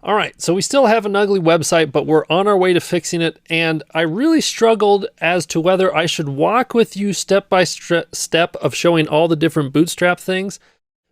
All right, so we still have an ugly website, but we're on our way to fixing it, and I really struggled as to whether I should walk with you step by step of showing all the different Bootstrap things,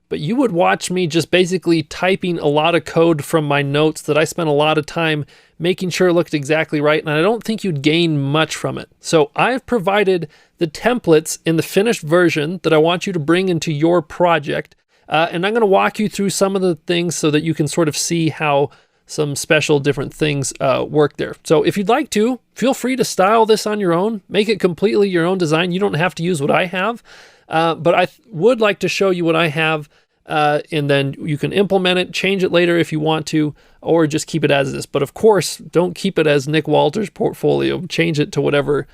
but you would watch me just basically typing a lot of code from my notes that I spent a lot of time making sure it looked exactly right, and I don't think you'd gain much from it. So I've provided the templates in the finished version that I want you to bring into your project, and I'm going to walk you through some of the things so that you can sort of see how some special different things work there. So if you'd like to, feel free to style this on your own, make it completely your own design. You don't have to use what I have, but I would like to show you what I have, and then you can implement it, change it later if you want to, or just keep it as is. But of course, don't keep it as Nick Walters' portfolio. Change it to whatever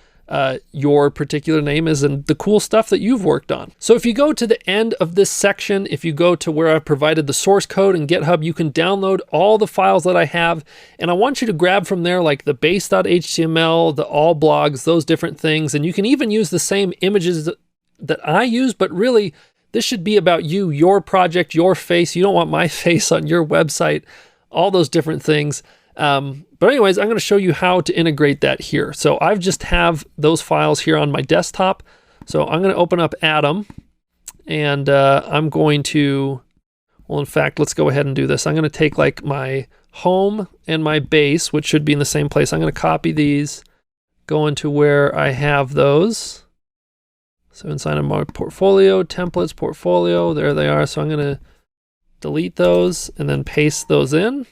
your particular name is and the cool stuff that you've worked on. So if you go to the end of this section, if you go to where I've provided the source code in GitHub, you can download all the files that I have. And I want you to grab from there like the base.html, the all blogs, those different things. And you can even use the same images that I use, but really this should be about you, your project, your face. You don't want my face on your website, all those different things. But anyways, I'm going to show you how to integrate that here. So I've just have those files here on my desktop. So I'm going to open up Atom, and I'm going to, well, in fact, let's go ahead and do this. I'm going to take like my home and my base, which should be in the same place. I'm going to copy these, go into where I have those. So inside of my portfolio, templates, portfolio, there they are. So I'm going to delete those and then paste those in.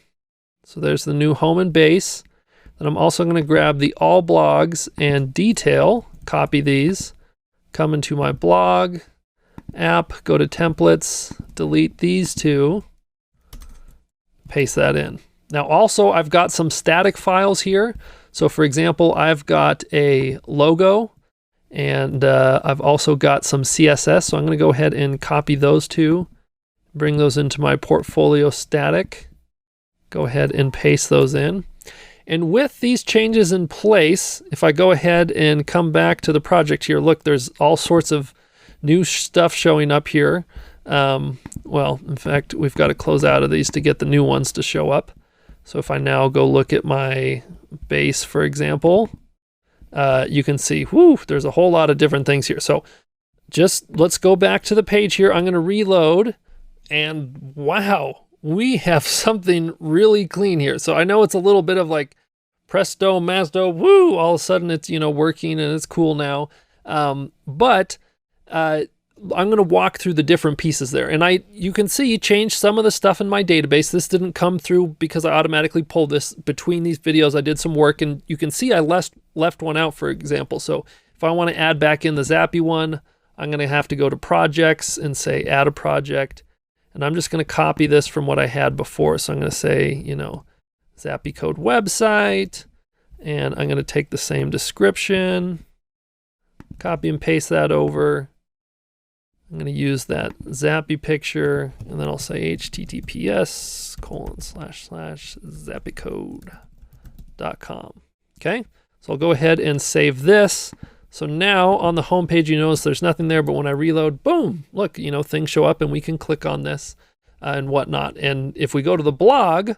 So there's the new home and base. Then I'm also going to grab the all blogs and detail, copy these, come into my blog, app, go to templates, delete these two, paste that in. Now also I've got some static files here. So for example, I've got a logo and I've also got some CSS. So I'm going to go ahead and copy those two, bring those into my portfolio static. Go ahead and paste those in. And with these changes in place, if I go ahead and come back to the project here, look, there's all sorts of new stuff showing up here. Well, in fact, we've got to close out of these to get the new ones to show up. So if I now go look at my base, for example, you can see, whoo, there's a whole lot of different things here. So just let's go back to the page here. I'm going to reload, and wow, we have something really clean here. So I know it's a little bit of like presto, masto, woo, all of a sudden it's, working and it's cool now. But I'm going to walk through the different pieces there. And you can see change some of the stuff in my database. This didn't come through because I automatically pulled this between these videos. I did some work, and you can see I left one out, for example. So if I want to add back in the Zappy one, I'm going to have to go to projects and say add a project. And I'm just going to copy this from what I had before. So I'm going to say, Zappy Code website, and I'm going to take the same description, copy and paste that over. I'm going to use that Zappy picture, and then I'll say https://zappycode.com. Okay, so I'll go ahead and save this. So now on the home page, you notice there's nothing there, but when I reload, boom, look, things show up and we can click on this and whatnot. And if we go to the blog,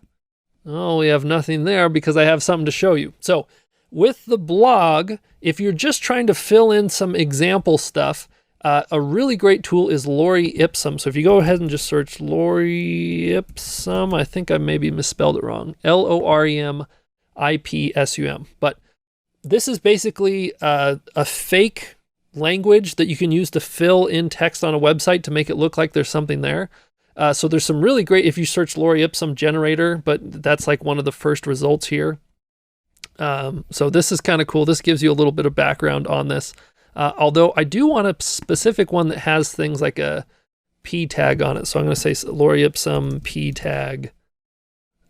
oh, we have nothing there because I have something to show you. So with the blog, if you're just trying to fill in some example stuff, a really great tool is Lorem Ipsum. So if you go ahead and just search Lorem Ipsum, I think I maybe misspelled it wrong, LOREMIPSUM, but this is basically a fake language that you can use to fill in text on a website to make it look like there's something there. So there's some really great, if you search Lorem Ipsum generator, but that's like one of the first results here. So this is kind of cool. This gives you a little bit of background on this. Although I do want a specific one that has things like a P tag on it. So I'm going to say Lorem Ipsum P tag.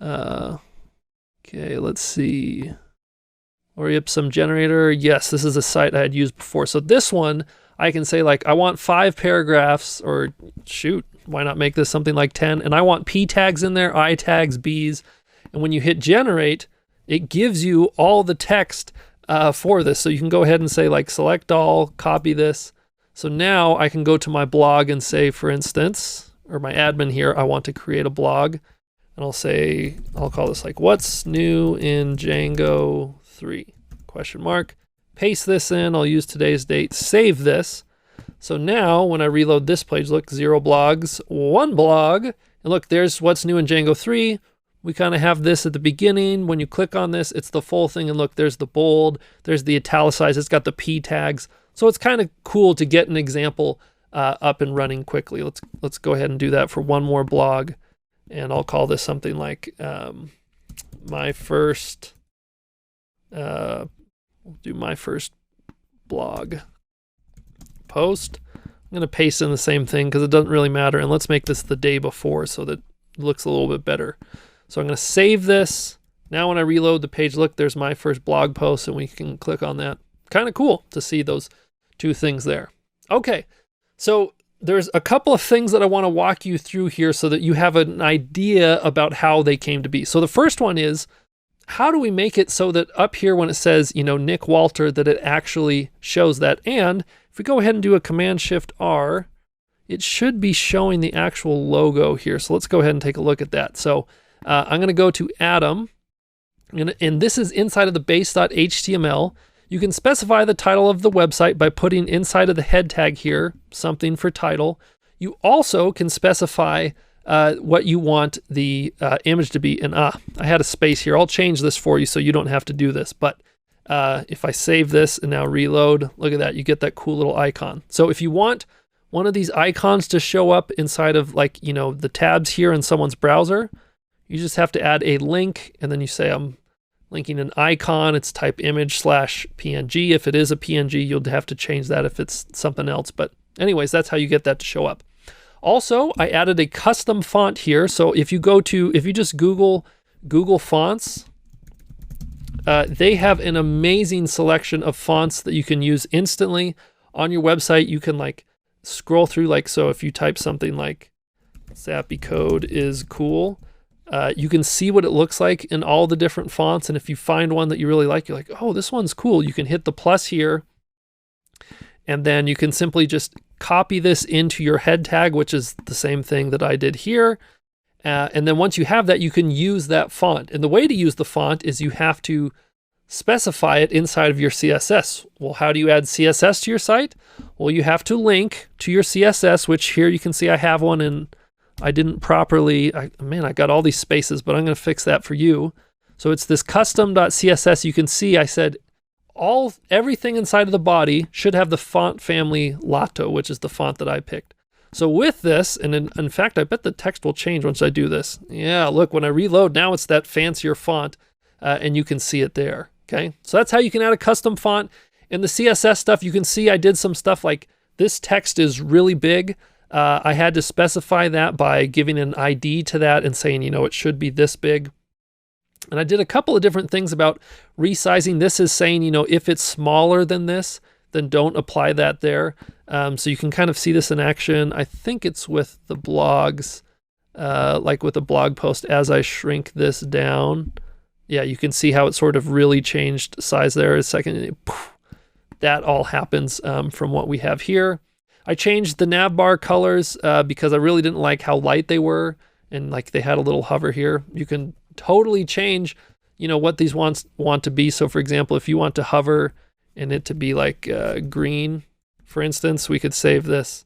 Okay, let's see. Lorem Ipsum generator. Yes, this is a site I had used before. So this one, I can say like, I want 5 paragraphs, or shoot, why not make this something like 10? And I want P tags in there, I tags, Bs. And when you hit generate, it gives you all the text for this. So you can go ahead and say like, select all, copy this. So now I can go to my blog and say, for instance, or my admin here, I want to create a blog. And I'll call this like, what's new in Django 3? Question mark. Paste this in. I'll use today's date. Save this. So now when I reload this page, look, 0 blogs, 1 blog. And look, there's what's new in Django 3. We kind of have this at the beginning. When you click on this, it's the full thing. And look, there's the bold, there's the italicized, it's got the P tags. So it's kind of cool to get an example up and running quickly. Let's go ahead and do that for one more blog. And I'll call this something like my first, we'll do my first blog post. I'm going to paste in the same thing because it doesn't really matter. And let's make this the day before so that it looks a little bit better. So I'm going to save this. Now when I reload the page, look, there's my first blog post and we can click on that. Kind of cool to see those two things there. Okay, so there's a couple of things that I want to walk you through here so that you have an idea about how they came to be. So the first one is, how do we make it so that up here when it says, Nick Walter, that it actually shows that? And if we go ahead and do a Command-Shift-R, it should be showing the actual logo here. So let's go ahead and take a look at that. So I'm going to go to Atom, and this is inside of the base.html. You can specify the title of the website by putting inside of the head tag here something for title. You also can specify what you want the image to be. And I had a space here. I'll change this for you so you don't have to do this. But if I save this and now reload, look at that. You get that cool little icon. So if you want one of these icons to show up inside of the tabs here in someone's browser, you just have to add a link, and then you say I'm linking an icon. It's type image/PNG. If it is a PNG, you'll have to change that if it's something else. But anyways, that's how you get that to show up. Also, I added a custom font here. So if you just Google fonts, they have an amazing selection of fonts that you can use instantly on your website. You can scroll through, so if you type something like Zappy Code is cool, you can see what it looks like in all the different fonts. And if you find one that you really like, you're like, oh, this one's cool. You can hit the plus here, and then you can simply just copy this into your head tag, which is the same thing that I did here. And then once you have that, you can use that font. And the way to use the font is you have to specify it inside of your CSS. Well, how do you add CSS to your site? Well, you have to link to your CSS, which here you can see I have one, and I didn't properly, I got all these spaces, but I'm going to fix that for you. So it's this custom.css. You can see I said everything inside of the body should have the font family Lato, which is the font that I picked. So with this, and in fact, I bet the text will change once I do this. Yeah, look, when I reload, now it's that fancier font, and you can see it there. Okay, so that's how you can add a custom font. In the CSS stuff, you can see I did some stuff like this text is really big. I had to specify that by giving an ID to that and saying, it should be this big. And I did a couple of different things about resizing. This is saying, if it's smaller than this, then don't apply that there. So you can kind of see this in action. I think it's with the blogs, like with a blog post, as I shrink this down. Yeah, you can see how it sort of really changed size there a second. That all happens from what we have here. I changed the navbar colors because I really didn't like how light they were, and they had a little hover here. You can totally change, what these want to be. So for example, if you want to hover and it to be green, for instance, we could save this,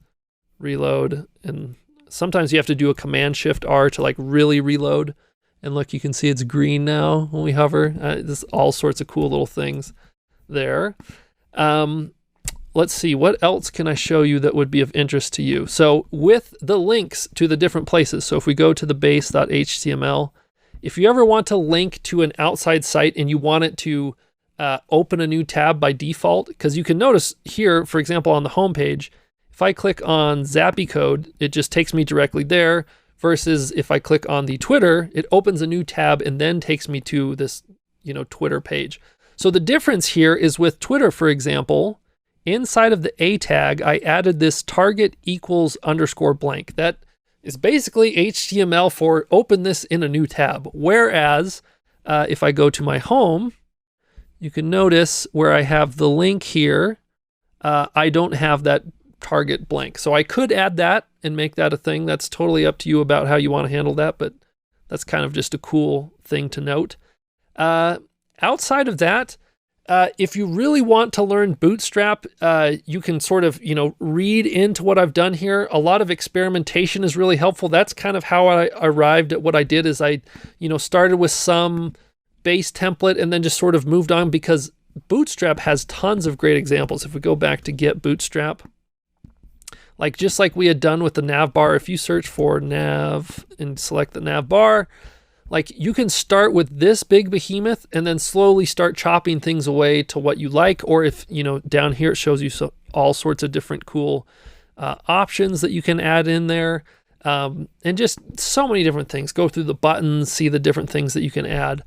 reload, and sometimes you have to do a Command-Shift-R to really reload. And look, you can see it's green now when we hover. There's all sorts of cool little things there. Let's see, what else can I show you that would be of interest to you? So with the links to the different places, so if we go to the base.html, if you ever want to link to an outside site and you want it to open a new tab by default, because you can notice here, for example, on the home page, if I click on Zappy Code, it just takes me directly there, versus if I click on the Twitter, it opens a new tab and then takes me to this, Twitter page. So the difference here is with Twitter, for example, inside of the A tag, I added this target equals _ blank. That is basically HTML for open this in a new tab. Whereas if I go to my home, you can notice where I have the link here, I don't have that target blank. So I could add that and make that a thing. That's totally up to you about how you want to handle that, but That's kind of just a cool thing to note. Outside of that, if you really want to learn Bootstrap, you can sort of, read into what I've done here. A lot of experimentation is really helpful. That's kind of how I arrived at what I did is I, started with some base template and then just sort of moved on because Bootstrap has tons of great examples. If we go back to Get Bootstrap, just like we had done with the nav bar, if you search for nav and select the nav bar, you can start with this big behemoth and then slowly start chopping things away to what you like. Or if, down here it shows you all sorts of different cool options that you can add in there. And just so many different things. Go through the buttons, see the different things that you can add.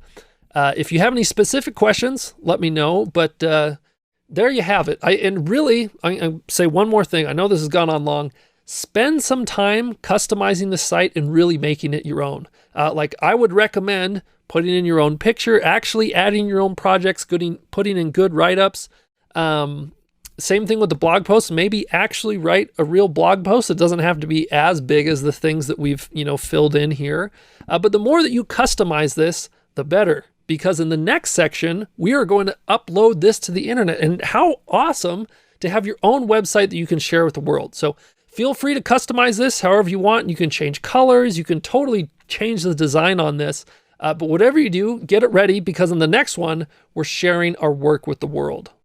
If you have any specific questions, let me know. But there you have it. I say one more thing. I know this has gone on long. Spend some time customizing the site and really making it your own. I would recommend putting in your own picture, actually adding your own projects, putting in good write-ups. Same thing with the blog posts. Maybe actually write a real blog post. It doesn't have to be as big as the things that we've filled in here. But the more that you customize this, the better. Because in the next section, we are going to upload this to the internet. And how awesome to have your own website that you can share with the world. So feel free to customize this however you want. You can change colors. You can totally change the design on this. But whatever you do, get it ready because in the next one, we're sharing our work with the world.